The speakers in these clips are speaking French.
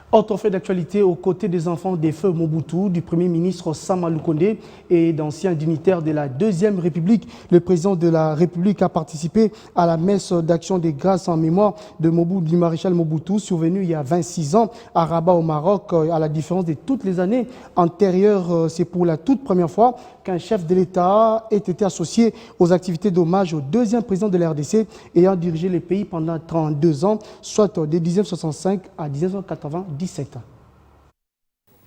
Autre fait d'actualité, aux côtés des enfants des feux Mobutu, du Premier ministre Sama Lukonde et d'anciens dignitaires de la Deuxième République, le président de la République a participé à la messe d'action des grâces en mémoire de du maréchal Mobutu, survenue il y a 26 ans à Rabat au Maroc. À la différence de toutes les années antérieures, c'est pour la toute première fois qu'un chef de l'État ait été associé aux activités d'hommage au deuxième président de la RDC ayant dirigé le pays pendant 32 ans, soit de 1965 à 1997.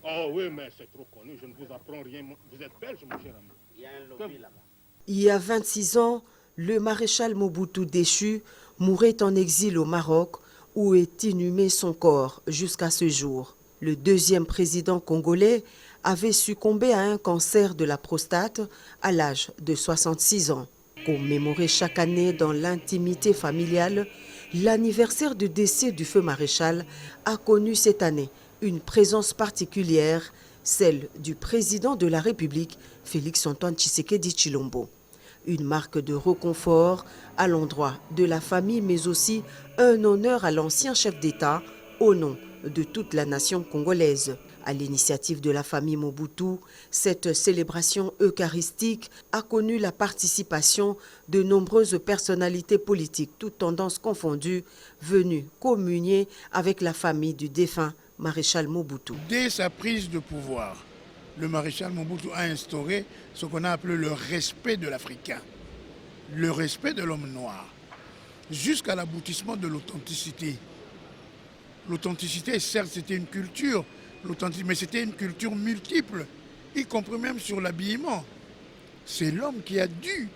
Oh oui, mais c'est trop connu, je ne vous apprends rien. Vous êtes belge, mon cher ami. Il y a un lobby là-bas. Il y a 26 ans, le maréchal Mobutu déchu mourait en exil au Maroc où est inhumé son corps jusqu'à ce jour. Le deuxième président congolais avait succombé à un cancer de la prostate à l'âge de 66 ans. Commémoré chaque année dans l'intimité familiale, l'anniversaire du décès du feu maréchal a connu cette année une présence particulière, celle du président de la République, Félix-Antoine Tshisekedi Tshilombo. Une marque de réconfort à l'endroit de la famille, mais aussi un honneur à l'ancien chef d'État au nom de toute la nation congolaise. À l'initiative de la famille Mobutu, cette célébration eucharistique a connu la participation de nombreuses personnalités politiques, toutes tendances confondues, venues communier avec la famille du défunt maréchal Mobutu. Dès sa prise de pouvoir, le maréchal Mobutu a instauré ce qu'on a appelé le respect de l'Africain, le respect de l'homme noir, jusqu'à l'aboutissement de l'authenticité. L'authenticité, certes, c'était une culture, mais c'était une culture multiple, y compris même sur l'habillement. C'est l'homme qui a dû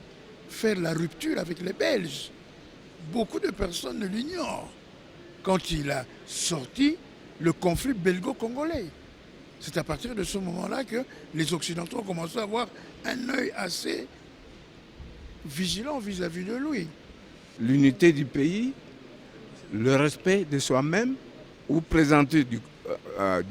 faire la rupture avec les Belges. Beaucoup de personnes ne l'ignorent. Quand il a sorti le conflit belgo-congolais. C'est à partir de ce moment-là que les Occidentaux ont commencé à avoir un œil assez vigilant vis-à-vis de lui. L'unité du pays, le respect de soi-même, ou présenter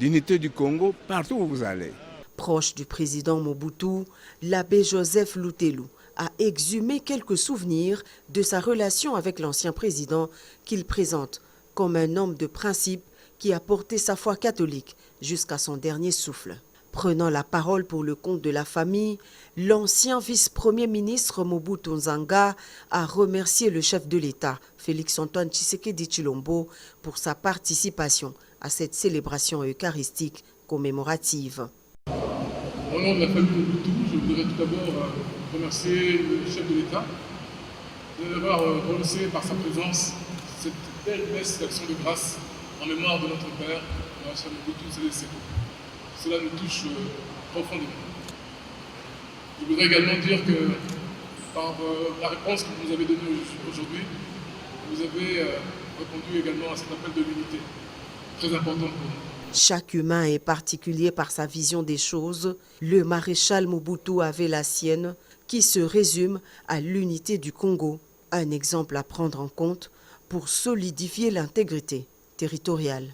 l'unité du Congo partout où vous allez. Proche du président Mobutu, l'abbé Joseph Lutelou a exhumé quelques souvenirs de sa relation avec l'ancien président qu'il présente comme un homme de principe qui a porté sa foi catholique jusqu'à son dernier souffle. Prenant la parole pour le compte de la famille, l'ancien vice-premier ministre Mobutu Nzanga a remercié le chef de l'État, Félix-Antoine Tshisekedi Tshilombo, pour sa participation à cette célébration eucharistique commémorative. Au nom de la famille Mobutu, je voudrais tout d'abord remercier le chef de l'État d'avoir renoncé par sa présence cette belle messe d'action de grâce en mémoire de notre père, le maréchal Mobutu Sese Seko. Cela nous touche profondément. Je voudrais également dire que par la réponse que vous nous avez donnée aujourd'hui, vous avez répondu également à cet appel de l'unité, très important pour nous. Chaque humain est particulier par sa vision des choses. Le maréchal Mobutu avait la sienne, qui se résume à l'unité du Congo. Un exemple à prendre en compte pour solidifier l'intégrité territoriale.